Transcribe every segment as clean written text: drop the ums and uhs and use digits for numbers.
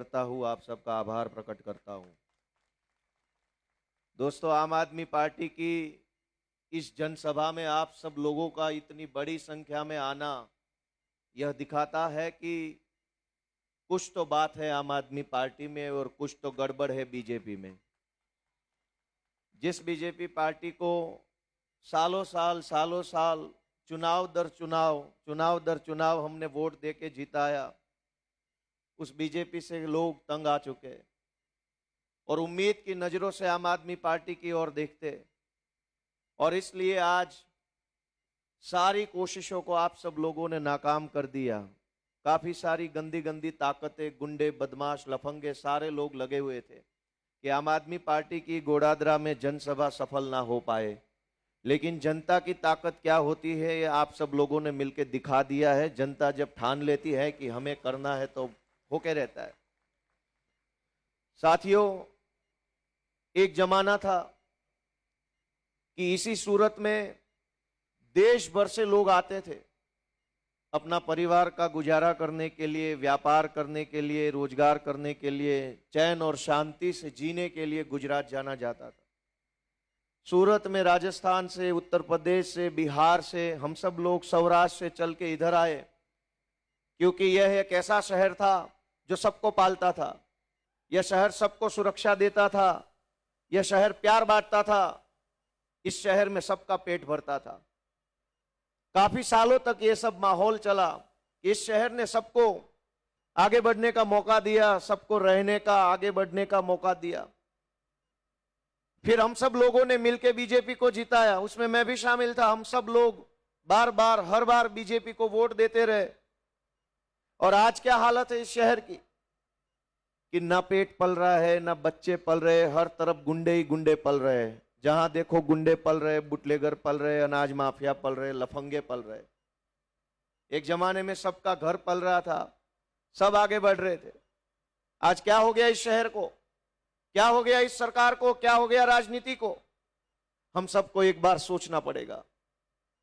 करता हूँ, आप सबका आभार प्रकट करता हूँ। दोस्तों, आम आदमी पार्टी की इस जनसभा में आप सब लोगों का इतनी बड़ी संख्या में आना यह दिखाता है कि कुछ तो बात है आम आदमी पार्टी में और कुछ तो गड़बड़ है बीजेपी में। जिस बीजेपी पार्टी को सालों साल चुनाव दर चुनाव हमने वोट देके जिताया, उस बीजेपी से लोग तंग आ चुके और उम्मीद की नजरों से आम आदमी पार्टी की ओर देखते, और इसलिए आज सारी कोशिशों को आप सब लोगों ने नाकाम कर दिया। काफी सारी गंदी गंदी ताकतें, गुंडे, बदमाश, लफंगे सारे लोग लगे हुए थे कि आम आदमी पार्टी की गोडादरा में जनसभा सफल ना हो पाए। लेकिन जनता की ताकत क्या होती है ये आप सब लोगों ने मिलकर दिखा दिया है। जनता जब ठान लेती है कि हमें करना है तो होके रहता है। साथियों, एक जमाना था कि इसी सूरत में देश भर से लोग आते थे अपना परिवार का गुजारा करने के लिए, व्यापार करने के लिए, रोजगार करने के लिए, चैन और शांति से जीने के लिए गुजरात जाना जाता था। सूरत में राजस्थान से, उत्तर प्रदेश से, बिहार से हम सब लोग सौराष्ट्र से चल के इधर आए, क्योंकि यह एक ऐसा शहर था जो सबको पालता था। यह शहर सबको सुरक्षा देता था। यह शहर प्यार बांटता था। इस शहर में सबका पेट भरता था। काफी सालों तक यह सब माहौल चला। इस शहर ने सबको आगे बढ़ने का मौका दिया, सबको रहने का, आगे बढ़ने का मौका दिया। फिर हम सब लोगों ने मिलकर बीजेपी को जिताया, उसमें मैं भी शामिल था। हम सब लोग हर बार बीजेपी को वोट देते रहे। और आज क्या हालत है इस शहर की कि ना पेट पल रहा है, ना बच्चे पल रहे, हर तरफ गुंडे ही गुंडे पल रहे हैं। जहां देखो गुंडे पल रहे, बुटलेगर पल रहे, अनाज माफिया पल रहे, लफंगे पल रहे। एक जमाने में सबका घर पल रहा था, सब आगे बढ़ रहे थे। आज क्या हो गया इस शहर को, क्या हो गया इस सरकार को, क्या हो गया राजनीति को? हम सबको एक बार सोचना पड़ेगा,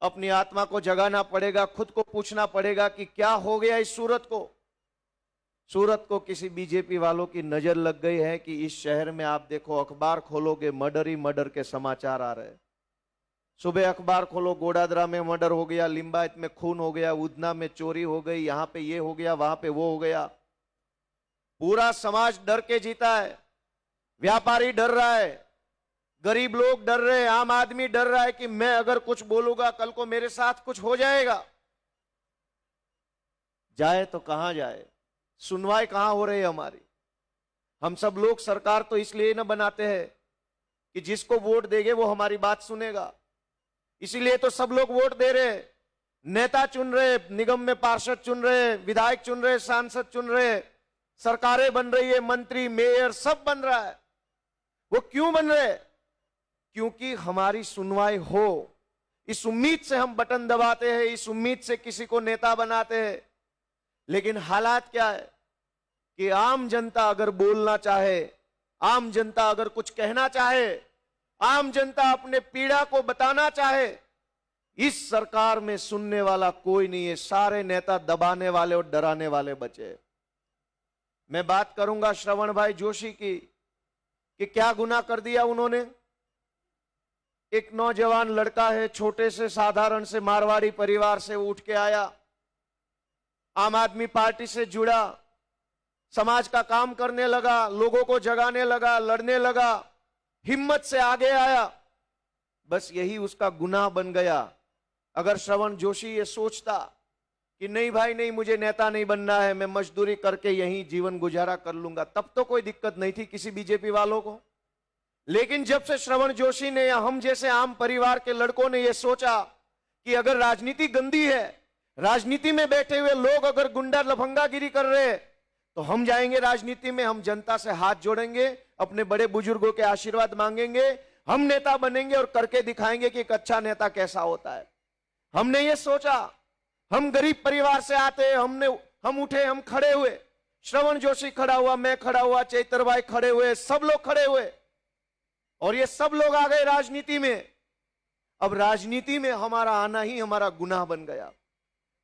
अपनी आत्मा को जगाना पड़ेगा, खुद को पूछना पड़ेगा कि क्या हो गया इस सूरत को। सूरत को किसी बीजेपी वालों की नजर लग गई है कि इस शहर में आप देखो, अखबार खोलोगे मर्डर ही मर्डर के समाचार आ रहे। सुबह अखबार खोलो, गोडादरा में मर्डर हो गया, लिंबायत में खून हो गया, उधना में चोरी हो गई, यहां पे ये हो गया, वहां पे वो हो गया। पूरा समाज डर के जीता है। व्यापारी डर रहा है, गरीब लोग डर रहे हैं, आम आदमी डर रहा है कि मैं अगर कुछ बोलूंगा कल को मेरे साथ कुछ हो जाएगा। जाए तो कहां जाए, सुनवाई कहां हो रही है हमारी? हम सब लोग सरकार तो इसलिए न बनाते हैं कि जिसको वोट देंगे वो हमारी बात सुनेगा। इसीलिए तो सब लोग वोट दे रहे, नेता चुन रहे, निगम में पार्षद चुन रहे, विधायक चुन रहे, सांसद चुन रहे, सरकारें बन रही है, मंत्री, मेयर सब बन रहा है। वो क्यों बन रहे? क्योंकि हमारी सुनवाई हो। इस उम्मीद से हम बटन दबाते हैं, इस उम्मीद से किसी को नेता बनाते हैं। लेकिन हालात क्या है कि आम जनता अगर बोलना चाहे, आम जनता अगर कुछ कहना चाहे, आम जनता अपने पीड़ा को बताना चाहे, इस सरकार में सुनने वाला कोई नहीं है। सारे नेता दबाने वाले और डराने वाले बचे। मैं बात करूंगा श्रवण भाई जोशी की कि क्या गुनाह कर दिया उन्होंने। एक नौजवान लड़का है, छोटे से साधारण से मारवाड़ी परिवार से उठ के आया, आम आदमी पार्टी से जुड़ा, समाज का काम करने लगा, लोगों को जगाने लगा, लड़ने लगा, हिम्मत से आगे आया। बस यही उसका गुनाह बन गया। अगर श्रवण जोशी ये सोचता कि नहीं भाई नहीं, मुझे नेता नहीं बनना है, मैं मजदूरी करके यहीं जीवन गुजारा कर लूंगा, तब तो कोई दिक्कत नहीं थी किसी बीजेपी वालों को। लेकिन जब से श्रवण जोशी ने या हम जैसे आम परिवार के लड़कों ने यह सोचा कि अगर राजनीति गंदी है, राजनीति में बैठे हुए लोग अगर गुंडा लफंगागिरी कर रहे हैं, तो हम जाएंगे राजनीति में, हम जनता से हाथ जोड़ेंगे, अपने बड़े बुजुर्गों के आशीर्वाद मांगेंगे, हम नेता बनेंगे और करके दिखाएंगे कि एक अच्छा नेता कैसा होता है। हमने ये सोचा। हम गरीब परिवार से आते, हम उठे, हम खड़े हुए, श्रवण जोशी खड़ा हुआ, मैं खड़ा हुआ, चैतर भाई खड़े हुए, सब लोग खड़े हुए और ये सब लोग आ गए राजनीति में। अब राजनीति में हमारा आना ही हमारा गुनाह बन गया।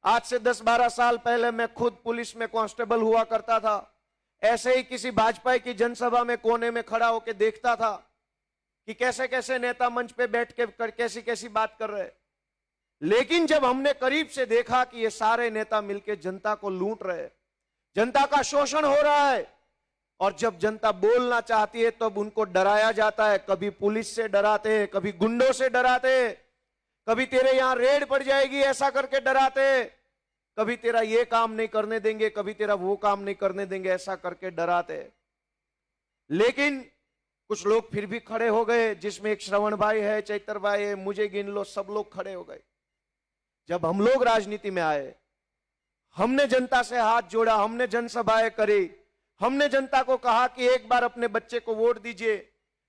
आज से 10-12 साल पहले मैं खुद पुलिस में कांस्टेबल हुआ करता था। ऐसे ही किसी भाजपा की जनसभा में कोने में खड़ा होकर देखता था कि कैसे कैसे नेता मंच पे बैठ के कैसी कैसी बात कर रहे। लेकिन जब हमने करीब से देखा कि ये सारे नेता मिलकर जनता को लूट रहे, जनता का शोषण हो रहा है, और जब जनता बोलना चाहती है तब उनको डराया जाता है। कभी पुलिस से डराते, कभी गुंडों से डराते, कभी तेरे यहां रेड पड़ जाएगी ऐसा करके डराते, कभी तेरा ये काम नहीं करने देंगे, कभी तेरा वो काम नहीं करने देंगे ऐसा करके डराते। लेकिन कुछ लोग फिर भी खड़े हो गए, जिसमें एक श्रवण भाई है, चैतर भाई है, मुझे गिन लो, सब लोग खड़े हो गए। जब हम लोग राजनीति में आए, हमने जनता से हाथ जोड़ा, हमने जनसभाएं करी, हमने जनता को कहा कि एक बार अपने बच्चे को वोट दीजिए,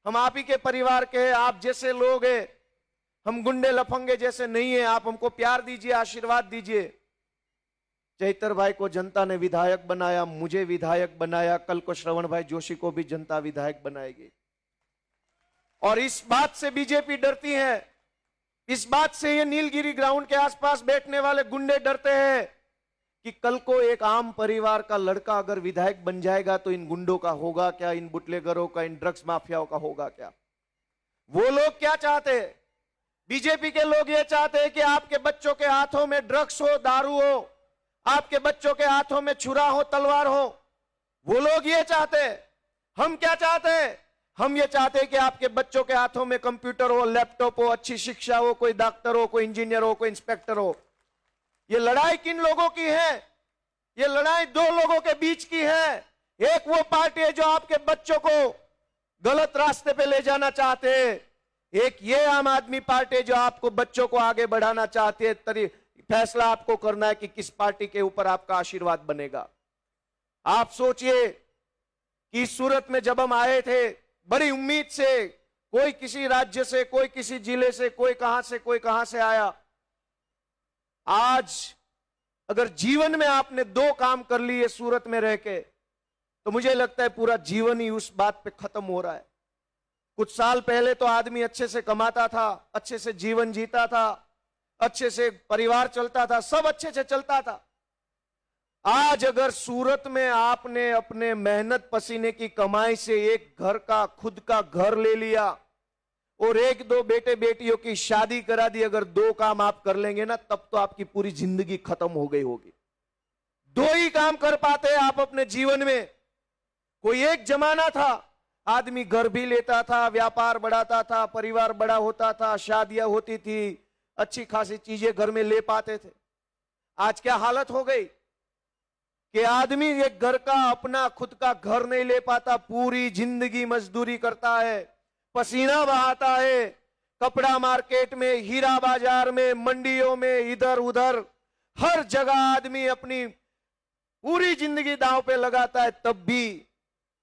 हम आप ही के परिवार के हैं, आप जैसे लोग हैं, हम गुंडे लफंगे जैसे नहीं है, आप हमको प्यार दीजिए, आशीर्वाद दीजिए। चैतर भाई को जनता ने विधायक बनाया, मुझे विधायक बनाया, कल को श्रवण भाई जोशी को भी जनता विधायक बनाएगी। और इस बात से बीजेपी डरती है, इस बात से ये नीलगिरी ग्राउंड के आसपास बैठने वाले गुंडे डरते हैं कि कल को एक आम परिवार का लड़का अगर विधायक बन जाएगा तो इन गुंडों का होगा क्या, इन बुटलेगरों का, इन ड्रग्स माफियाओं का होगा क्या। वो लोग क्या चाहते हैं? बीजेपी के लोग ये चाहते हैं कि आपके बच्चों के हाथों में ड्रग्स हो, दारू हो, आपके बच्चों के हाथों में छुरा हो, तलवार हो। वो लोग ये चाहते हैं। हम क्या चाहते हैं? हम ये चाहते हैं कि आपके बच्चों के हाथों में कंप्यूटर हो, लैपटॉप हो, अच्छी शिक्षा हो, कोई डॉक्टर हो, कोई इंजीनियर हो, कोई इंस्पेक्टर हो। ये लड़ाई किन लोगों की है? ये लड़ाई दो लोगों के बीच की है। एक वो पार्टी है जो आपके बच्चों को गलत रास्ते पे ले जाना चाहते हैं, एक ये आम आदमी पार्टी जो आपको बच्चों को आगे बढ़ाना चाहती है। फैसला आपको करना है कि किस पार्टी के ऊपर आपका आशीर्वाद बनेगा। आप सोचिए कि सूरत में जब हम आए थे, बड़ी उम्मीद से, कोई किसी राज्य से, कोई किसी जिले से, कोई कहां से आया। आज अगर जीवन में आपने 2 काम कर लिए सूरत में रह के, तो मुझे लगता है पूरा जीवन ही उस बात पे खत्म हो रहा है। कुछ साल पहले तो आदमी अच्छे से कमाता था, अच्छे से जीवन जीता था, अच्छे से परिवार चलता था, सब अच्छे से चलता था। आज अगर सूरत में आपने अपने मेहनत पसीने की कमाई से एक घर का, खुद का घर ले लिया और 1-2 बेटे बेटियों की शादी करा दी, अगर 2 काम आप कर लेंगे ना, तब तो आपकी पूरी जिंदगी खत्म हो गई होगी। 2 ही काम कर पाते हैं आप अपने जीवन में। कोई एक जमाना था, आदमी घर भी लेता था, व्यापार बढ़ाता था, परिवार बड़ा होता था, शादियां होती थी, अच्छी खासी चीजें घर में ले पाते थे। आज क्या हालत हो गई कि आदमी एक घर का, अपना खुद का घर नहीं ले पाता, पूरी जिंदगी मजदूरी करता है, पसीना बहाता है, कपड़ा मार्केट में, हीरा बाजार में, मंडियों में, इधर उधर हर जगह आदमी अपनी पूरी जिंदगी दांव पे लगाता है। तब भी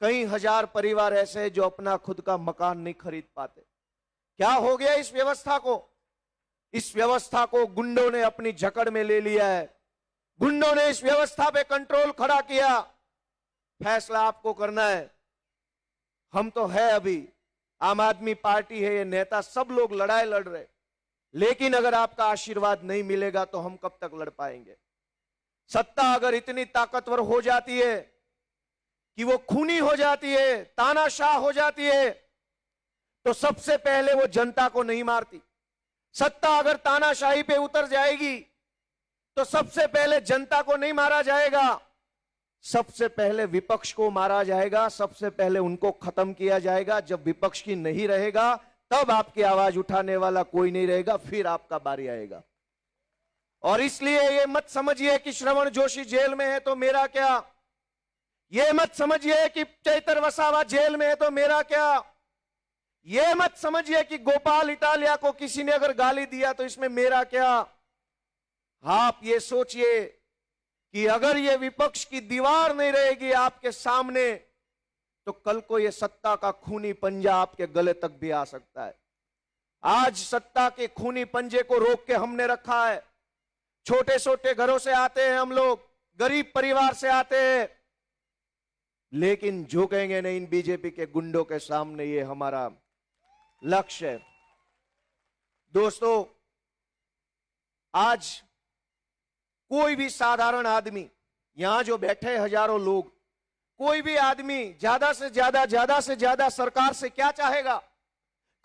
कई हजार परिवार ऐसे हैं जो अपना खुद का मकान नहीं खरीद पाते। क्या हो गया इस व्यवस्था को? इस व्यवस्था को गुंडों ने अपनी जकड़ में ले लिया है। गुंडों ने इस व्यवस्था पे कंट्रोल खड़ा किया। फैसला आपको करना है। हम तो है, अभी आम आदमी पार्टी है, ये नेता सब लोग लड़ाई लड़ रहे, लेकिन अगर आपका आशीर्वाद नहीं मिलेगा तो हम कब तक लड़ पाएंगे? सत्ता अगर इतनी ताकतवर हो जाती है कि वो खूनी हो जाती है, तानाशाह हो जाती है, तो सबसे पहले वो जनता को नहीं मारती। सत्ता अगर तानाशाही पे उतर जाएगी तो सबसे पहले जनता को नहीं मारा जाएगा, सबसे पहले विपक्ष को मारा जाएगा, सबसे पहले उनको खत्म किया जाएगा। जब विपक्ष की नहीं रहेगा तब आपकी आवाज उठाने वाला कोई नहीं रहेगा, फिर आपका बारी आएगा। और इसलिए ये मत समझिए कि श्रवण जोशी जेल में है तो मेरा क्या, ये मत समझिए कि चैतर वसावा जेल में है तो मेरा क्या, ये मत समझिए कि गोपाल इटालिया को किसी ने अगर गाली दिया तो इसमें मेरा क्या। आप ये सोचिए कि अगर ये विपक्ष की दीवार नहीं रहेगी आपके सामने, तो कल को ये सत्ता का खूनी पंजा आपके गले तक भी आ सकता है। आज सत्ता के खूनी पंजे को रोक के हमने रखा है। छोटे छोटे घरों से आते हैं हम लोग, गरीब परिवार से आते हैं, लेकिन झुकेंगे नहीं इन बीजेपी के गुंडों के सामने। ये हमारा लक्ष्य है। दोस्तों, आज कोई भी साधारण आदमी, यहां जो बैठे हजारों लोग, कोई भी आदमी ज्यादा से ज्यादा सरकार से क्या चाहेगा?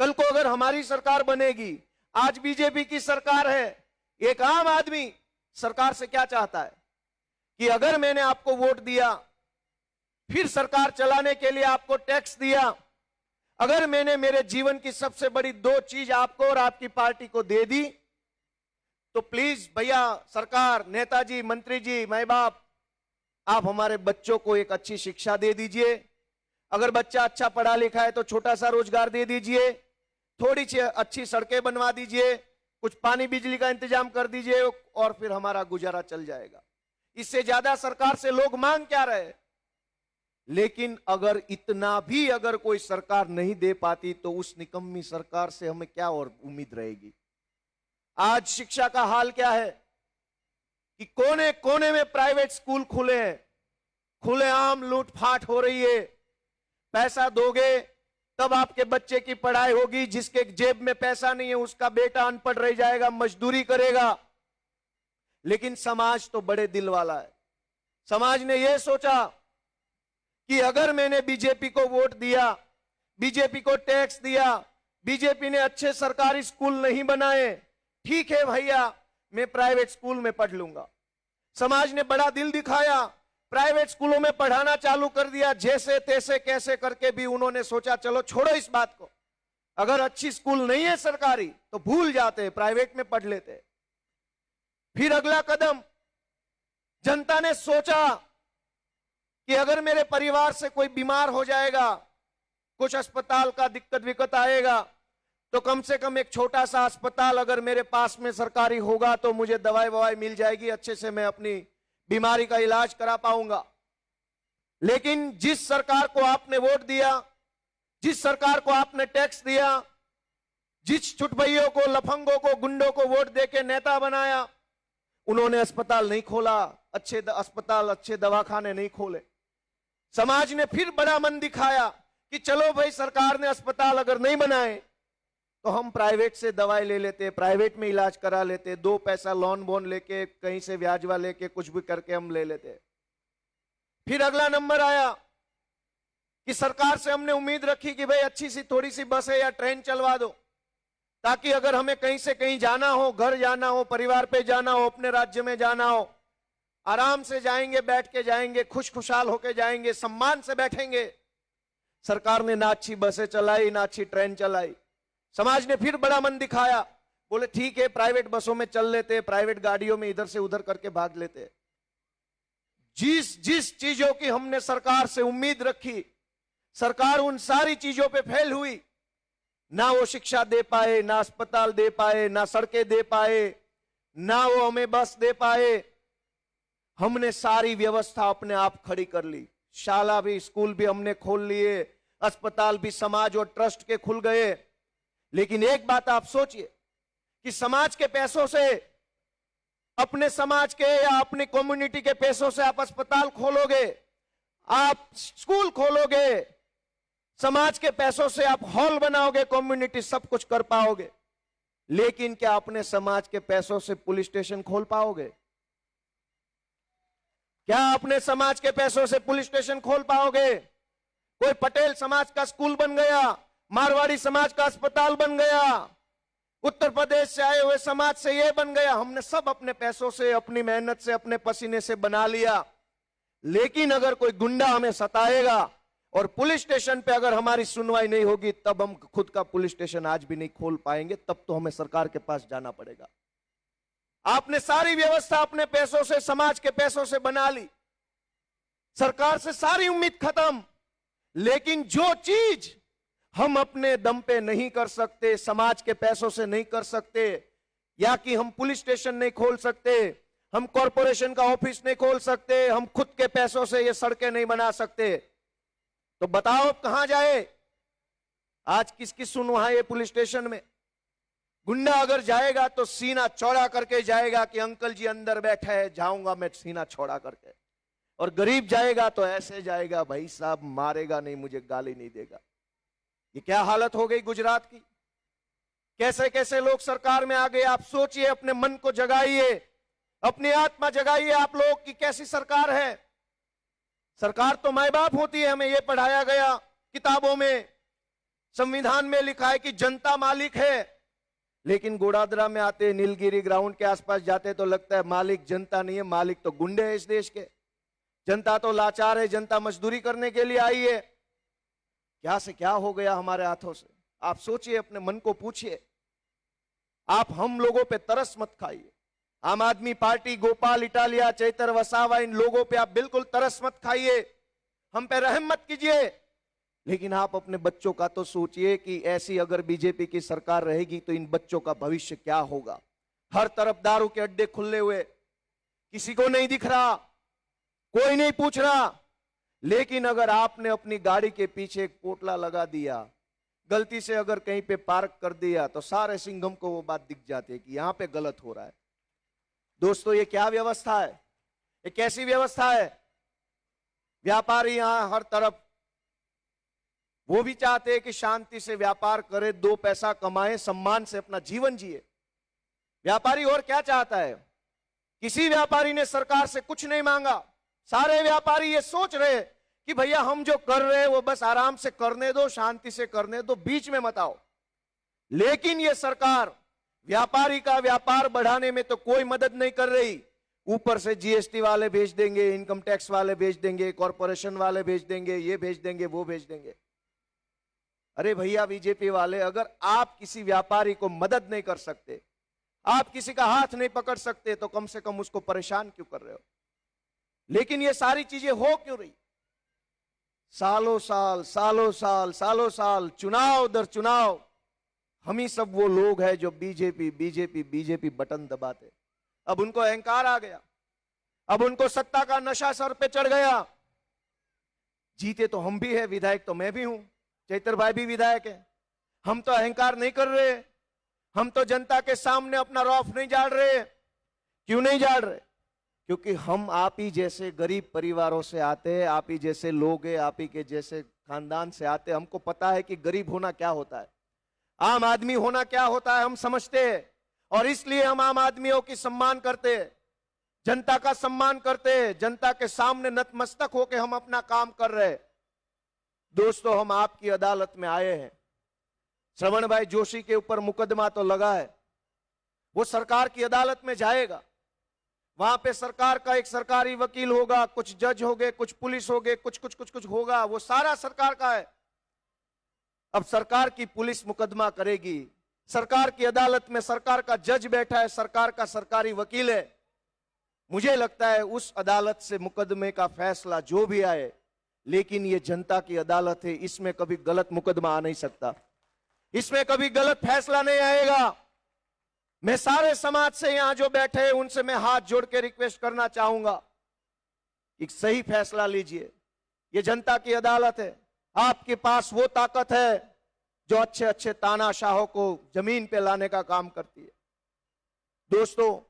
कल को अगर हमारी सरकार बनेगी, आज बीजेपी की सरकार है, एक आम आदमी सरकार से क्या चाहता है कि अगर मैंने आपको वोट दिया, फिर सरकार चलाने के लिए आपको टैक्स दिया, अगर मैंने मेरे जीवन की सबसे बड़ी 2 चीज आपको और आपकी पार्टी को दे दी, तो प्लीज भैया सरकार, नेताजी, मंत्री जी, माई बाप, आप हमारे बच्चों को एक अच्छी शिक्षा दे दीजिए। अगर बच्चा अच्छा पढ़ा लिखा है तो छोटा सा रोजगार दे दीजिए, थोड़ी सी अच्छी सड़कें बनवा दीजिए, कुछ पानी बिजली का इंतजाम कर दीजिए और फिर हमारा गुजारा चल जाएगा। इससे ज्यादा सरकार से लोग मांग क्या रहे? लेकिन अगर इतना भी अगर कोई सरकार नहीं दे पाती तो उस निकम्मी सरकार से हमें क्या और उम्मीद रहेगी? आज शिक्षा का हाल क्या है कि कोने कोने में प्राइवेट स्कूल खुले हैं, खुलेआम लूटफाट हो रही है। पैसा दोगे तब आपके बच्चे की पढ़ाई होगी, जिसके जेब में पैसा नहीं है उसका बेटा अनपढ़ रह जाएगा, मजदूरी करेगा। लेकिन समाज तो बड़े दिल वाला है। समाज ने यह सोचा कि अगर मैंने बीजेपी को वोट दिया, बीजेपी को टैक्स दिया, बीजेपी ने अच्छे सरकारी स्कूल नहीं बनाए, ठीक है भैया मैं प्राइवेट स्कूल में पढ़ लूंगा। समाज ने बड़ा दिल दिखाया, प्राइवेट स्कूलों में पढ़ाना चालू कर दिया। जैसे तैसे कैसे करके भी उन्होंने सोचा चलो छोड़ो इस बात को, अगर अच्छी स्कूल नहीं है सरकारी तो भूल जाते, प्राइवेट में पढ़ लेते। फिर अगला कदम जनता ने सोचा कि अगर मेरे परिवार से कोई बीमार हो जाएगा, कुछ अस्पताल का दिक्कत विक्कत आएगा, तो कम से कम एक छोटा सा अस्पताल अगर मेरे पास में सरकारी होगा तो मुझे दवाई ववाई मिल जाएगी, अच्छे से मैं अपनी बीमारी का इलाज करा पाऊंगा। लेकिन जिस सरकार को आपने वोट दिया, जिस सरकार को आपने टैक्स दिया, जिस चुटभइयों को, लफंगों को, गुंडों को वोट देके नेता बनाया, उन्होंने अस्पताल नहीं खोला, अच्छे अस्पताल, अच्छे दवाखाने नहीं खोले। समाज ने फिर बड़ा मन दिखाया कि चलो भाई सरकार ने अस्पताल अगर नहीं बनाए तो हम प्राइवेट से दवाई ले लेते, प्राइवेट में इलाज करा लेते, 2 पैसा लोन बोन लेके, कहीं से ब्याजवा लेके, कुछ भी करके हम ले लेते। फिर अगला नंबर आया कि सरकार से हमने उम्मीद रखी कि भाई अच्छी सी थोड़ी सी बसें या ट्रेन चलवा दो, ताकि अगर हमें कहीं से कहीं जाना हो, घर जाना हो, परिवार पे जाना हो, अपने राज्य में जाना हो, आराम से जाएंगे, बैठ के जाएंगे, खुश खुशहाल होके जाएंगे, सम्मान से बैठेंगे। सरकार ने ना अच्छी बसें चलाई, ना अच्छी ट्रेन चलाई। समाज ने फिर बड़ा मन दिखाया, बोले ठीक है प्राइवेट बसों में चल लेते, प्राइवेट गाड़ियों में इधर से उधर करके भाग लेते। जिस जिस चीजों की हमने सरकार से उम्मीद रखी, सरकार उन सारी चीजों पे फेल हुई। ना वो शिक्षा दे पाए, ना अस्पताल दे पाए, ना सड़कें दे पाए, ना वो हमें बस दे पाए। हमने सारी व्यवस्था अपने आप खड़ी कर ली, शाला भी, स्कूल भी हमने खोल लिए, अस्पताल भी समाज और ट्रस्ट के खुल गए। लेकिन एक बात आप सोचिए कि समाज के पैसों से, अपने समाज के या अपनी कम्युनिटी के पैसों से आप अस्पताल खोलोगे, आप स्कूल खोलोगे, समाज के पैसों से आप हॉल बनाओगे, कम्युनिटी सब कुछ कर पाओगे। लेकिन क्या अपने समाज के पैसों से पुलिस स्टेशन खोल पाओगे? क्या अपने समाज के पैसों से पुलिस स्टेशन खोल पाओगे? कोई पटेल समाज का स्कूल बन गया, मारवाड़ी समाज का अस्पताल बन गया, उत्तर प्रदेश से आए हुए समाज से ये बन गया, हमने सब अपने पैसों से, अपनी मेहनत से, अपने पसीने से बना लिया। लेकिन अगर कोई गुंडा हमें सताएगा और पुलिस स्टेशन पे अगर हमारी सुनवाई नहीं होगी, तब हम खुद का पुलिस स्टेशन आज भी नहीं खोल पाएंगे, तब तो हमें सरकार के पास जाना पड़ेगा। आपने सारी व्यवस्था अपने पैसों से, समाज के पैसों से बना ली, सरकार से सारी उम्मीद खत्म। लेकिन जो चीज हम अपने दम पे नहीं कर सकते, समाज के पैसों से नहीं कर सकते, या कि हम पुलिस स्टेशन नहीं खोल सकते, हम कॉरपोरेशन का ऑफिस नहीं खोल सकते, हम खुद के पैसों से ये सड़कें नहीं बना सकते, तो बताओ कहां जाए? आज किसकी सुनवाई है पुलिस स्टेशन में? गुंडा अगर जाएगा तो सीना चौड़ा करके जाएगा कि अंकल जी अंदर बैठा है, जाऊंगा मैं सीना चौड़ा करके। और गरीब जाएगा तो ऐसे जाएगा, भाई साहब मारेगा नहीं, मुझे गाली नहीं देगा। ये क्या हालत हो गई गुजरात की? कैसे कैसे लोग सरकार में आ गए। आप सोचिए, अपने मन को जगाइए, अपनी आत्मा जगाइए, आप लोग की कैसी सरकार है। सरकार तो माँ बाप होती है, हमें यह पढ़ाया गया किताबों में, संविधान में लिखा है कि जनता मालिक है। लेकिन गोड़ादरा में आते, नीलगिरी ग्राउंड के आसपास जाते तो लगता है मालिक जनता नहीं है, मालिक तो गुंडे हैं इस देश के। जनता तो लाचार है, जनता मजदूरी करने के लिए आई है। क्या से क्या हो गया हमारे हाथों से? आप सोचिए, अपने मन को पूछिए। आप हम लोगों पे तरस मत खाइए। आम आदमी पार्टी, गोपाल इटालिया, चैतर वसावा, इन लोगों पे आप बिल्कुल तरस मत खाइए, हम पे रहम मत कीजिए। लेकिन आप अपने बच्चों का तो सोचिए कि ऐसी अगर बीजेपी की सरकार रहेगी तो इन बच्चों का भविष्य क्या होगा। हर तरफ दारू के अड्डे खुले हुए, किसी को नहीं दिख रहा, कोई नहीं पूछ रहा। लेकिन अगर आपने अपनी गाड़ी के पीछे एक पोटला लगा दिया, गलती से अगर कहीं पे पार्क कर दिया, तो सारे सिंघम को वो बात दिख जाती है कि यहां पे गलत हो रहा है। दोस्तों, ये क्या व्यवस्था है? ये कैसी व्यवस्था है? व्यापारी यहां हर तरफ, वो भी चाहते हैं कि शांति से व्यापार करे, 2 पैसा कमाए, सम्मान से अपना जीवन जिए। व्यापारी और क्या चाहता है? किसी व्यापारी ने सरकार से कुछ नहीं मांगा। सारे व्यापारी ये सोच रहे कि भैया हम जो कर रहे हैं वो बस आराम से करने दो, शांति से करने दो, बीच में मत आओ। लेकिन ये सरकार व्यापारी का व्यापार बढ़ाने में तो कोई मदद नहीं कर रही। ऊपर से जीएसटी वाले भेज देंगे, इनकम टैक्स वाले भेज देंगे, कॉरपोरेशन वाले भेज देंगे, ये भेज देंगे, वो भेज देंगे। अरे भैया बीजेपी वाले, अगर आप किसी व्यापारी को मदद नहीं कर सकते, आप किसी का हाथ नहीं पकड़ सकते, तो कम से कम उसको परेशान क्यों कर रहे हो? लेकिन ये सारी चीजें हो क्यों रही? सालों साल, सालों साल, सालों साल, चुनाव दर चुनाव, हम ही सब वो लोग हैं जो बीजेपी बीजेपी बीजेपी बटन दबाते। अब उनको अहंकार आ गया, अब उनको सत्ता का नशा सर पे चढ़ गया। जीते तो हम भी है, विधायक तो मैं भी हूं, चैतर भाई भी विधायक है। हम तो अहंकार नहीं कर रहे, हम तो जनता के सामने अपना रौफ नहीं झाड़ रहे। क्यों नहीं झाड़ रहे? क्योंकि हम आप ही जैसे गरीब परिवारों से आते हैं, आप ही जैसे लोग हैं, आप ही के जैसे खानदान से आते हैं। हमको पता है कि गरीब होना क्या होता है, आम आदमी होना क्या होता है, हम समझते हैं। और इसलिए हम आम आदमियों की सम्मान करते हैं, जनता का सम्मान करते हैं, जनता के सामने नतमस्तक होकर हम अपना काम कर रहे हैं। दोस्तों, हम आपकी अदालत में आए हैं। श्रवण भाई जोशी के ऊपर मुकदमा तो लगा है, वो सरकार की अदालत में जाएगा। वहां पे सरकार का एक सरकारी वकील होगा, कुछ जज होंगे, कुछ पुलिस होंगे, कुछ कुछ कुछ कुछ होगा, वो सारा सरकार का है। अब सरकार की पुलिस मुकदमा करेगी, सरकार की अदालत में सरकार का जज बैठा है, सरकार का सरकारी वकील है। मुझे लगता है उस अदालत से मुकदमे का फैसला जो भी आए, लेकिन ये जनता की अदालत है, इसमें कभी गलत मुकदमा आ नहीं सकता, इसमें कभी गलत फैसला नहीं आएगा। मैं सारे समाज से यहां जो बैठे हैं उनसे मैं हाथ जोड़ के रिक्वेस्ट करना चाहूंगा, एक सही फैसला लीजिए। ये जनता की अदालत है, आपके पास वो ताकत है जो अच्छे अच्छे तानाशाहों को जमीन पे लाने का काम करती है। दोस्तों,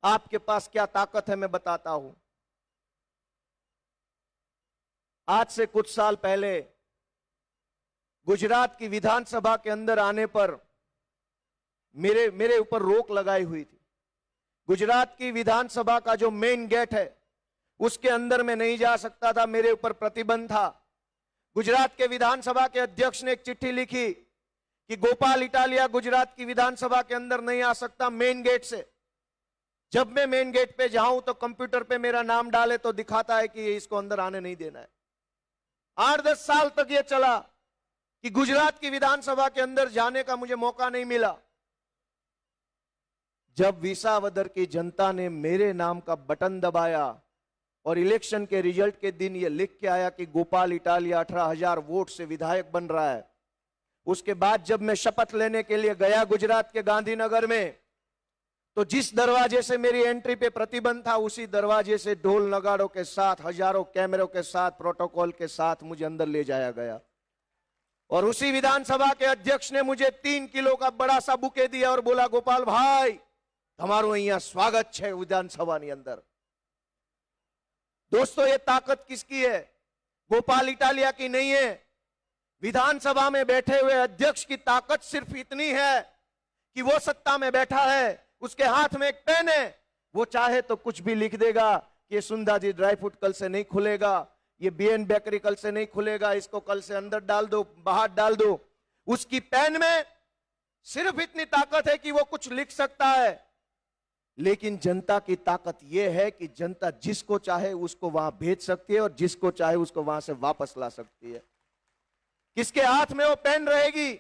आपके पास क्या ताकत है मैं बताता हूं। आज से कुछ साल पहले गुजरात की विधानसभा के अंदर आने पर मेरे ऊपर रोक लगाई हुई थी। गुजरात की विधानसभा का जो मेन गेट है उसके अंदर मैं नहीं जा सकता था, मेरे ऊपर प्रतिबंध था। गुजरात के विधानसभा के अध्यक्ष ने एक चिट्ठी लिखी कि गोपाल इटालिया गुजरात की विधानसभा के अंदर नहीं आ सकता मेन गेट से। जब मैं मेन गेट पे जाऊं तो कंप्यूटर पे मेरा नाम डाले तो दिखाता है कि इसको अंदर आने नहीं देना है। 8-10 साल तक ये चला कि गुजरात की विधानसभा के अंदर जाने का मुझे मौका नहीं मिला। जब विसावदर की जनता ने मेरे नाम का बटन दबाया और इलेक्शन के रिजल्ट के दिन ये लिख के आया कि गोपाल इटालिया 18,000 वोट से विधायक बन रहा है, उसके बाद जब मैं शपथ लेने के लिए गया गुजरात के गांधीनगर में, तो जिस दरवाजे से मेरी एंट्री पे प्रतिबंध था उसी दरवाजे से ढोल नगाड़ों के साथ, हजारों कैमरों के साथ, प्रोटोकॉल के साथ मुझे अंदर ले जाया गया। और उसी विधानसभा के अध्यक्ष ने मुझे 3 किलो का बड़ा सा बुके दिया और बोला, गोपाल भाई તમારું અહીંયા સ્વાગત છે વિધાનસભાની અંદર। दोस्तों, ये ताकत किसकी है? गोपाल इटालिया की नहीं है। विधानसभा में बैठे हुए अध्यक्ष की ताकत सिर्फ इतनी है कि वो सत्ता में बैठा है, उसके हाथ में एक पेन है, वो चाहे तो कुछ भी लिख देगा, कि ये सुंधा जी ड्राई फ्रूट कल से नहीं खुलेगा, ये बीएन बेकरी कल से नहीं खुलेगा, इसको कल से अंदर डाल दो, बाहर डाल दो। उसकी पेन में सिर्फ इतनी ताकत है कि वो कुछ लिख सकता है, लेकिन जनता की ताकत यह है कि जनता जिसको चाहे उसको वहां भेज सकती है और जिसको चाहे उसको वहां से वापस ला सकती है। किसके हाथ में वो पेन रहेगी?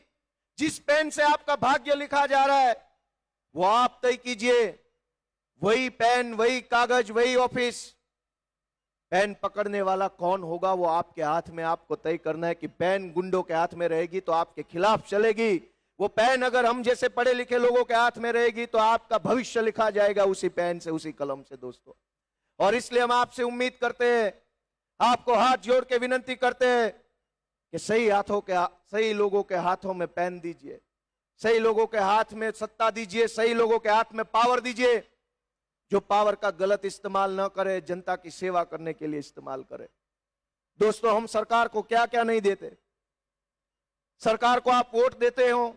जिस पेन से आपका भाग्य लिखा जा रहा है वो आप तय कीजिए। वही पेन, वही कागज, वही ऑफिस। पेन पकड़ने वाला कौन होगा वो आपके हाथ में, आपको तय करना है कि पेन गुंडों के हाथ में रहेगी तो आपके खिलाफ चलेगी, वो पेन अगर हम जैसे पढ़े लिखे लोगों के हाथ में रहेगी तो आपका भविष्य लिखा जाएगा उसी पेन से, उसी कलम से दोस्तों। और इसलिए हम आपसे उम्मीद करते हैं, आपको हाथ जोड़ के विनती करते हैं कि सही लोगों के हाथों में पेन दीजिए, सही लोगों के हाथ में सत्ता दीजिए, सही लोगों के हाथ में पावर दीजिए, जो पावर का गलत इस्तेमाल न करे, जनता की सेवा करने के लिए इस्तेमाल करे। दोस्तों, हम सरकार को क्या क्या नहीं देते। सरकार को आप वोट देते हो,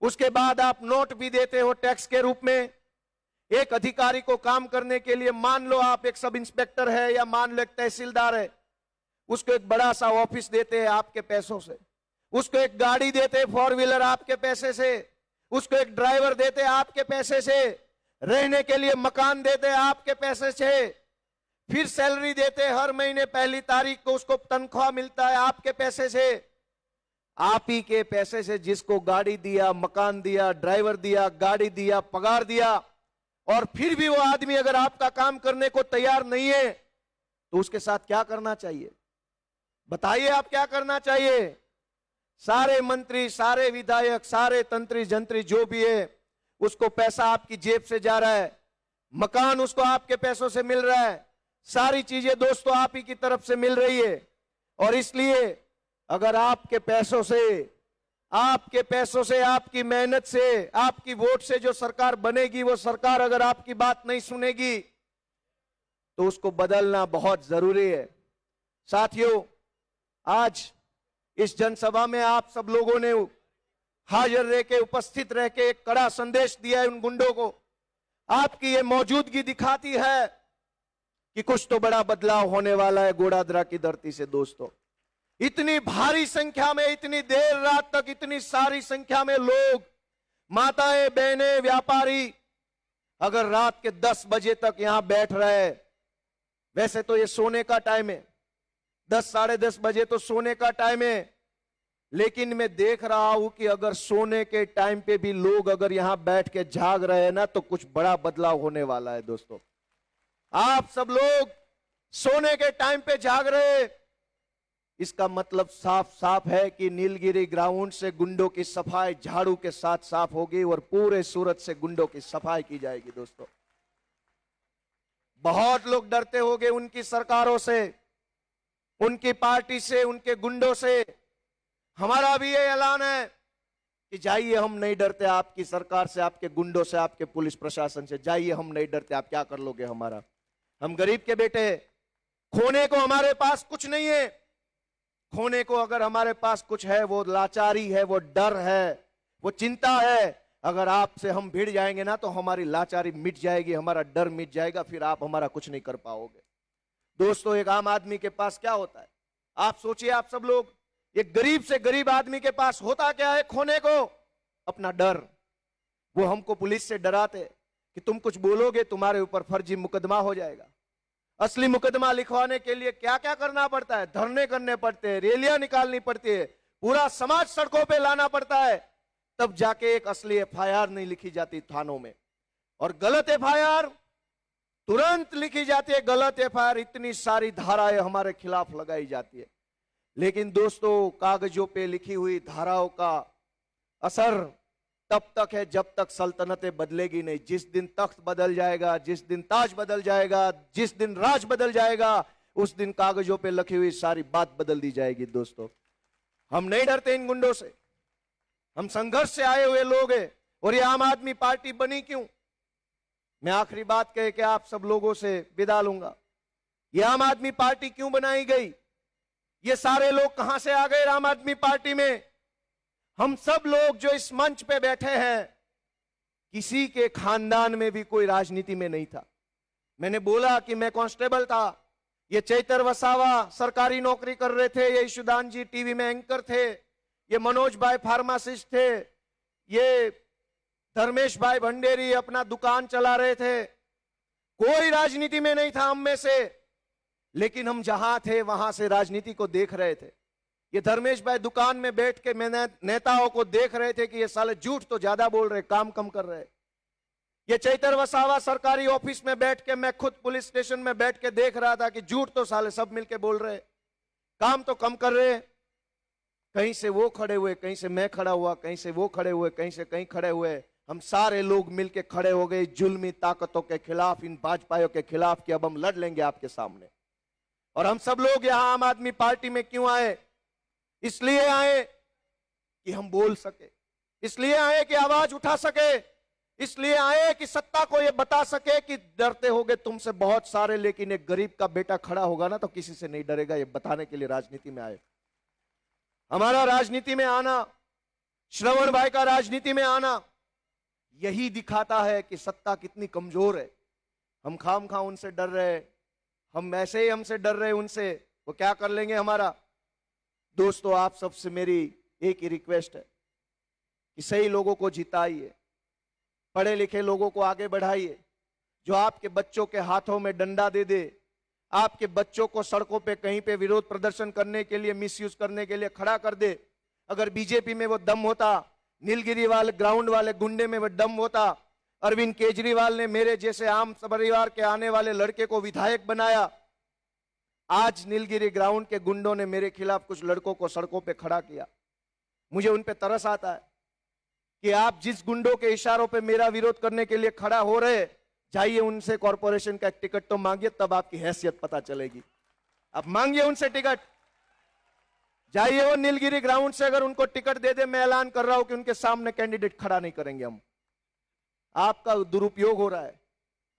उसके बाद आप नोट भी देते हो टैक्स के रूप में। एक अधिकारी को काम करने के लिए, मान लो आप एक सब इंस्पेक्टर है या मान लो एक तहसीलदार है, उसको एक बड़ा सा ऑफिस देते हैं आपके पैसों से, उसको एक गाड़ी देते हैं 4 व्हीलर आपके पैसे से, उसको एक ड्राइवर देते हैं आपके पैसे से, रहने के लिए मकान देते हैं आपके पैसे से, फिर सैलरी देते हैं हर महीने पहली तारीख को, उसको तनख्वाह मिलता है आपके पैसे से। आप ही के पैसे से जिसको गाड़ी दिया, मकान दिया, ड्राइवर दिया, गाड़ी दिया, पगार दिया, और फिर भी वो आदमी अगर आपका काम करने को तैयार नहीं है तो उसके साथ क्या करना चाहिए? बताइए, आप क्या करना चाहिए? सारे मंत्री, सारे विधायक, सारे तंत्री जंत्री जो भी है, उसको पैसा आपकी जेब से जा रहा है, मकान उसको आपके पैसों से मिल रहा है, सारी चीजें दोस्तों आप ही की तरफ से मिल रही है। और इसलिए अगर आपके पैसों से, आपकी मेहनत से, आपकी वोट से जो सरकार बनेगी, वो सरकार अगर आपकी बात नहीं सुनेगी तो उसको बदलना बहुत जरूरी है। साथियों, आज इस जनसभा में आप सब लोगों ने हाजिर रह के, उपस्थित रह के एक कड़ा संदेश दिया है उन गुंडों को। आपकी ये मौजूदगी दिखाती है कि कुछ तो बड़ा बदलाव होने वाला है गोड़ादरा की धरती से। दोस्तों, इतनी भारी संख्या में, इतनी देर रात तक, इतनी सारी संख्या में लोग, माताएं, बहनें, व्यापारी, अगर रात के 10 बजे तक यहां बैठ रहे, वैसे तो ये सोने का टाइम है, 10 साढ़े 10 बजे तो सोने का टाइम है, लेकिन मैं देख रहा हूं कि अगर सोने के टाइम पे भी लोग अगर यहां बैठ के जाग रहे हैं ना, तो कुछ बड़ा बदलाव होने वाला है। दोस्तों, आप सब लोग सोने के टाइम पे जाग रहे, इसका मतलब साफ साफ है कि नीलगिरी ग्राउंड से गुंडों की सफाई झाड़ू के साथ साफ होगी और पूरे सूरत से गुंडों की सफाई की जाएगी। दोस्तों, बहुत लोग डरते होंगे उनकी सरकारों से, उनकी पार्टी से, उनके गुंडों से। हमारा भी ये ऐलान है कि जाइए, हम नहीं डरते आपकी सरकार से, आपके गुंडों से, आपके पुलिस प्रशासन से। जाइए, हम नहीं डरते, आप क्या कर लोगे हमारा? हम गरीब के बेटे, खोने को हमारे पास कुछ नहीं है। खोने को अगर हमारे पास कुछ है वो लाचारी है, वो डर है, वो चिंता है। अगर आपसे हम भिड़ जाएंगे ना तो हमारी लाचारी मिट जाएगी, हमारा डर मिट जाएगा, फिर आप हमारा कुछ नहीं कर पाओगे। दोस्तों, एक आम आदमी के पास क्या होता है? आप सोचिए, आप सब लोग, एक गरीब से गरीब आदमी के पास होता क्या है खोने को? अपना डर। वो हमको पुलिस से डराते कि तुम कुछ बोलोगे तुम्हारे ऊपर फर्जी मुकदमा हो जाएगा। असली मुकदमा लिखवाने के लिए क्या क्या करना पड़ता है? धरने करने पड़ते हैं, रैलियां निकालनी पड़ती है, पूरा समाज सड़कों पे लाना पड़ता है, तब जाके एक असली एफआईआर नहीं लिखी जाती थानों में। और गलत एफआईआर तुरंत लिखी जाती है। गलत एफआईआर, इतनी सारी धाराएं हमारे खिलाफ लगाई जाती है, लेकिन दोस्तों, कागजों पे लिखी हुई धाराओं का असर तब तक है जब तक सल्तनतें बदलेगी नहीं। जिस दिन तख्त बदल जाएगा, जिस दिन ताज बदल जाएगा, जिस दिन राज बदल जाएगा, उस दिन कागजों पे लिखी हुई सारी बात बदल दी जाएगी। दोस्तों, हम नहीं डरते इन गुंडों से, हम संघर्ष से आए हुए लोग हैं। और ये आम आदमी पार्टी बनी क्यों? मैं आखिरी बात कह के आप सब लोगों से विदा लूंगा। ये आम आदमी पार्टी क्यों बनाई गई? ये सारे लोग कहां से आ गए आम आदमी पार्टी में? हम सब लोग जो इस मंच पे बैठे हैं, किसी के खानदान में भी कोई राजनीति में नहीं था, मैंने बोला कि मैं कांस्टेबल था, ये चैतर वसावा सरकारी नौकरी कर रहे थे, ये ईशुदान जी टीवी में एंकर थे, ये मनोज भाई फार्मासिस्ट थे, ये धर्मेश भाई भंडेरी अपना दुकान चला रहे थे। कोई राजनीति में नहीं था हम में से, लेकिन हम जहां थे वहां से राजनीति को देख रहे थे। ये धर्मेश भाई दुकान में बैठ के मैंने नेताओं को देख रहे थे कि ये साले झूठ तो ज्यादा बोल रहे, काम कम कर रहे। ये चैतर वसावा सरकारी ऑफिस में बैठ के, मैं खुद पुलिस स्टेशन में बैठ के देख रहा था कि झूठ तो साले सब मिलके बोल रहे, काम तो कम कर रहे। कहीं से वो खड़े हुए, कहीं से मैं खड़ा हुआ, कहीं से वो खड़े हुए, कहीं से कहीं खड़े हुए, हम सारे लोग मिलके खड़े हो गए जुल्मी ताकतों के खिलाफ, इन भाजपाइयों के खिलाफ कि अब हम लड़ लेंगे आपके सामने। और हम सब लोग यहां आम आदमी पार्टी में क्यों आए? इसलिए आए कि हम बोल सके, इसलिए आए कि आवाज उठा सके, इसलिए आए कि सत्ता को यह बता सके कि डरते होगे तुमसे बहुत सारे, लेकिन एक गरीब का बेटा खड़ा होगा ना तो किसी से नहीं डरेगा। ये बताने के लिए राजनीति में आए। हमारा राजनीति में आना, श्रवण भाई का राजनीति में आना, यही दिखाता है कि सत्ता कितनी कमजोर है। हम खामखा उनसे डर रहे, हम ऐसे ही हमसे डर रहे उनसे, वो क्या कर लेंगे हमारा। दोस्तों, आप सबसे मेरी एक ही रिक्वेस्ट है कि सही लोगों को जिताइए, पढ़े लिखे लोगों को आगे बढ़ाइए। जो आपके बच्चों के हाथों में डंडा दे दे, आपके बच्चों को सड़कों पे कहीं पे विरोध प्रदर्शन करने के लिए, मिसयूज करने के लिए खड़ा कर दे, अगर बीजेपी में वो दम होता, नीलगिरी वाले ग्राउंड वाले गुंडे में वो दम होता, अरविंद केजरीवाल ने मेरे जैसे आम परिवार के आने वाले लड़के को विधायक बनाया। आज नीलगिरी ग्राउंड के गुंडों ने मेरे खिलाफ कुछ लड़कों को सड़कों पे खड़ा किया। मुझे उन पे तरस आता है कि आप जिस गुंडों के इशारों पे मेरा विरोध करने के लिए खड़ा हो रहे, जाइए उनसे कॉर्पोरेशन का एक टिकट तो मांगिए, तब आपकी हैसियत पता चलेगी। आप मांगिए उनसे टिकट, जाइए वो नीलगिरी ग्राउंड से, अगर उनको टिकट दे दे, मैं ऐलान कर रहा हूं कि उनके सामने कैंडिडेट खड़ा नहीं करेंगे हम। आपका दुरुपयोग हो रहा है।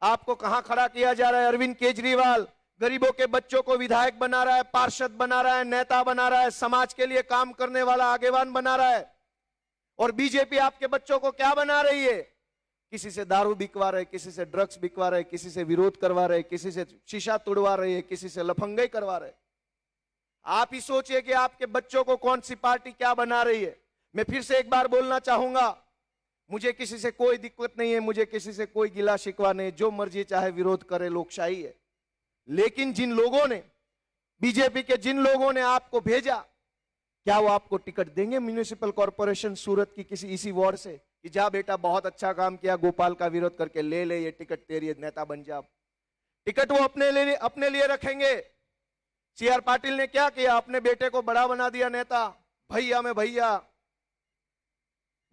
आपको कहां खड़ा किया जा रहा है? अरविंद केजरीवाल गरीबों के बच्चों को विधायक बना रहा है, पार्षद बना रहा है, नेता बना रहा है, समाज के लिए काम करने वाला आगेवान बना रहा है। और बीजेपी आपके बच्चों को क्या बना रही है? किसी से दारू बिकवा रहे, किसी से ड्रग्स बिकवा रहे, किसी से विरोध करवा रहे, किसी से शीशा तोड़वा रही है, किसी से लफंगई करवा रहे। आप ही सोचिए कि आपके बच्चों को कौन सी पार्टी क्या बना रही है। मैं फिर से एक बार बोलना चाहूंगा, मुझे किसी से कोई दिक्कत नहीं है, मुझे किसी से कोई गिला शिकवा नहीं, जो मर्जी चाहे विरोध करे, लोकशाही है। लेकिन जिन लोगों ने, बीजेपी के जिन लोगों ने आपको भेजा, क्या वो आपको टिकट देंगे म्युनिसिपल कॉर्पोरेशन सूरत की किसी इसी वार्ड से कि जा बेटा बहुत अच्छा काम किया, गोपाल का विरोध करके ले ले ये टिकट तेरी, नेता बन जा। टिकट वो अपने लिए रखेंगे। सीआर पाटिल ने क्या किया? अपने बेटे को बड़ा बना दिया नेता, भैया में भैया।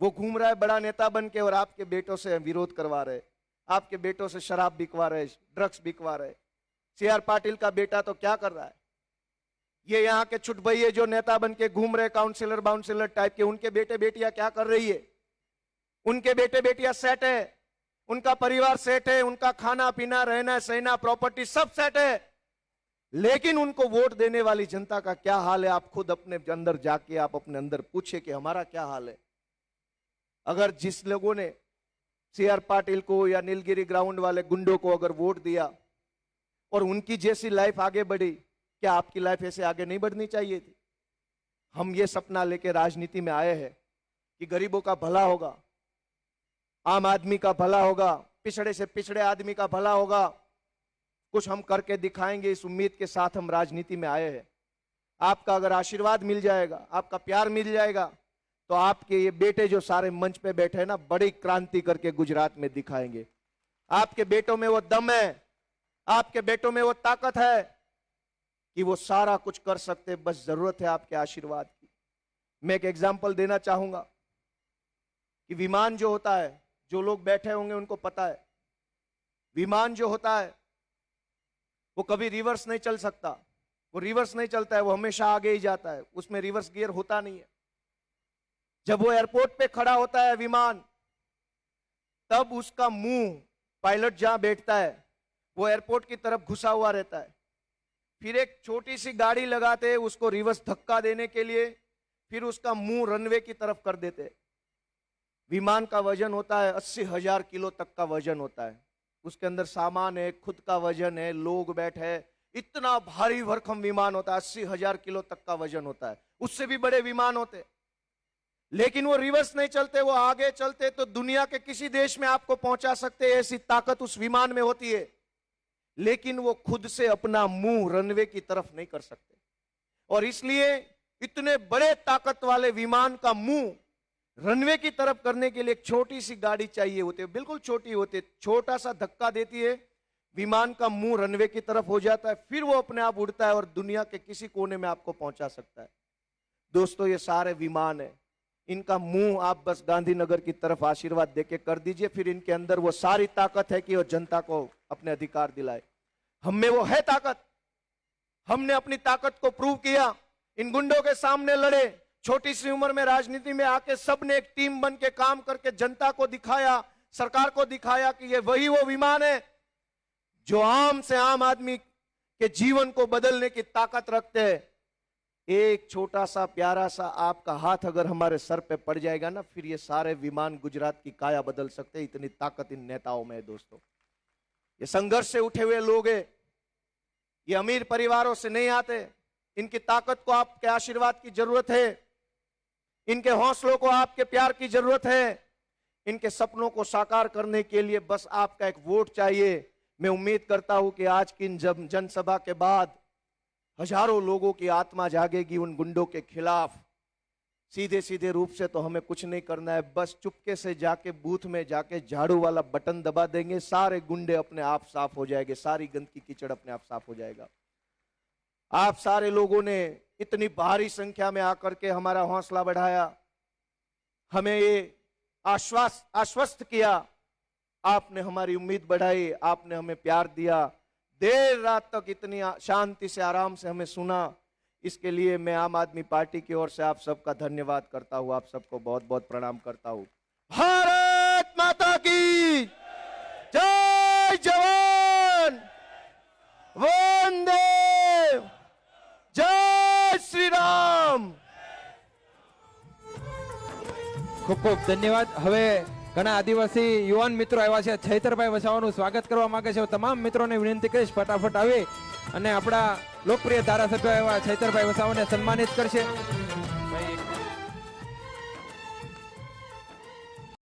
वो घूम रहा है बड़ा नेता बन के और आपके बेटों से विरोध करवा रहे, आपके बेटों से शराब बिकवा रहे, ड्रग्स बिकवा रहे। सीआर पाटिल का बेटा तो क्या कर रहा है? ये यहाँ के छुट भैये जो नेता बन के घूम रहे, काउंसिलर बाउंसिलर टाइप के, उनके बेटे बेटियां क्या कर रही है? उनके बेटे बेटियां सेट है, उनका परिवार सेट है, उनका खाना पीना रहना सहना प्रॉपर्टी सब सेट है। लेकिन उनको वोट देने वाली जनता का क्या हाल है? आप खुद अपने अंदर जाके आप अपने अंदर पूछे कि हमारा क्या हाल है। अगर जिस लोगों ने सीआर पाटिल को या नीलगिरी ग्राउंड वाले गुंडों को अगर वोट दिया और उनकी जैसी लाइफ आगे बढ़ी, क्या आपकी लाइफ ऐसे आगे नहीं बढ़नी चाहिए थी? हम ये सपना लेके राजनीति में आए हैं कि गरीबों का भला होगा, आम आदमी का भला होगा, पिछड़े से पिछड़े आदमी का भला होगा, कुछ हम करके दिखाएंगे। इस उम्मीद के साथ हम राजनीति में आए हैं। आपका अगर आशीर्वाद मिल जाएगा, आपका प्यार मिल जाएगा, तो आपके ये बेटे जो सारे मंच पे बैठे हैं ना, बड़ी क्रांति करके गुजरात में दिखाएंगे। आपके बेटों में वो दम है, आपके बेटों में वो ताकत है कि वो सारा कुछ कर सकते, बस जरूरत है आपके आशीर्वाद की। मैं एक एग्जांपल देना चाहूंगा कि विमान जो होता है, जो लोग बैठे होंगे उनको पता है, विमान जो होता है वो कभी रिवर्स नहीं चल सकता। वो रिवर्स नहीं चलता है, वो हमेशा आगे ही जाता है, उसमें रिवर्स गियर होता नहीं है। जब वो एयरपोर्ट पे खड़ा होता है विमान, तब उसका मुंह, पायलट जहां बैठता है वो एयरपोर्ट की तरफ घुसा हुआ रहता है। फिर एक छोटी सी गाड़ी लगाते हैं उसको रिवर्स धक्का देने के लिए, फिर उसका मुंह रनवे की तरफ कर देते हैं। विमान का वजन होता है 80,000 किलो तक का वजन होता है। उसके अंदर सामान है, खुद का वजन है, लोग बैठे हैं। इतना भारी भरकम विमान होता है, 80,000 किलो तक का वजन होता है, उससे भी बड़े विमान होते। लेकिन वो रिवर्स नहीं चलते, वो आगे चलते तो दुनिया के किसी देश में आपको पहुंचा सकते, ऐसी ताकत उस विमान में होती है। लेकिन वो खुद से अपना मुंह रनवे की तरफ नहीं कर सकते, और इसलिए इतने बड़े ताकत वाले विमान का मुंह रनवे की तरफ करने के लिए एक छोटी सी गाड़ी चाहिए होती है, बिल्कुल छोटी होती है, छोटा सा धक्का देती है, विमान का मुंह रनवे की तरफ हो जाता है, फिर वो अपने आप उड़ता है और दुनिया के किसी कोने में आपको पहुंचा सकता है। दोस्तों, ये सारे विमान है, इनका मुंह आप बस गांधीनगर की तरफ आशीर्वाद देके कर दीजिए, फिर इनके अंदर वो सारी ताकत है कि वो जनता को अपने अधिकार दिलाए। हम में वो है ताकत, हमने अपनी ताकत को प्रूव किया, इन गुंडों के सामने लड़े, छोटी सी उम्र में राजनीति में आके सबने एक टीम बन के काम करके जनता को दिखाया, सरकार को दिखाया कि ये वही वो विमान है जो आम से आम आदमी के जीवन को बदलने की ताकत रखते हैं। एक छोटा सा प्यारा सा आपका हाथ अगर हमारे सर पे पड़ जाएगा ना, फिर ये सारे विमान गुजरात की काया बदल सकते हैं, इतनी ताकत इन नेताओं में है। दोस्तों, ये संघर्ष से उठे हुए लोग हैं, ये अमीर परिवारों से नहीं आते, इनकी ताकत को आपके आशीर्वाद की जरूरत है, इनके हौसलों को आपके प्यार की जरूरत है, इनके सपनों को साकार करने के लिए बस आपका एक वोट चाहिए। मैं उम्मीद करता हूं कि आज की जनसभा के बाद हजारों लोगों की आत्मा जागेगी उन गुंडों के खिलाफ। सीधे सीधे रूप से तो हमें कुछ नहीं करना है, बस चुपके से जाके बूथ में जाके झाड़ू वाला बटन दबा देंगे, सारे गुंडे अपने आप साफ हो जाएंगे, सारी गंदगी कीचड़ अपने आप साफ हो जाएगा। आप सारे लोगों ने इतनी भारी संख्या में आकर के हमारा हौसला बढ़ाया, हमें ये आश्वस्त किया, आपने हमारी उम्मीद बढ़ाई, आपने हमें प्यार दिया, देर रात तक इतनी शांति से आराम से हमें सुना। इसके लिए मैं आम आदमी पार्टी की ओर से आप सबका धन्यवाद करता हूं, आप सबको बहुत बहुत प्रणाम करता हूं। भारत माता की जय, जवान वंदे, जय श्री राम। खूब खूब धन्यवाद। હવે ઘણા આદિવાસી યુવાન મિત્રો આવ્યા છે, છૈતરભાઈ વસાવાનું સ્વાગત કરવા માંગે છે। તમામ મિત્રોને વિનંતી કરીશ ફટાફટ આવી અને આપણા લોકપ્રિય ધારાસભ્ય એવા છૈતરભાઈ વસાવાને સન્માનિત કરશે।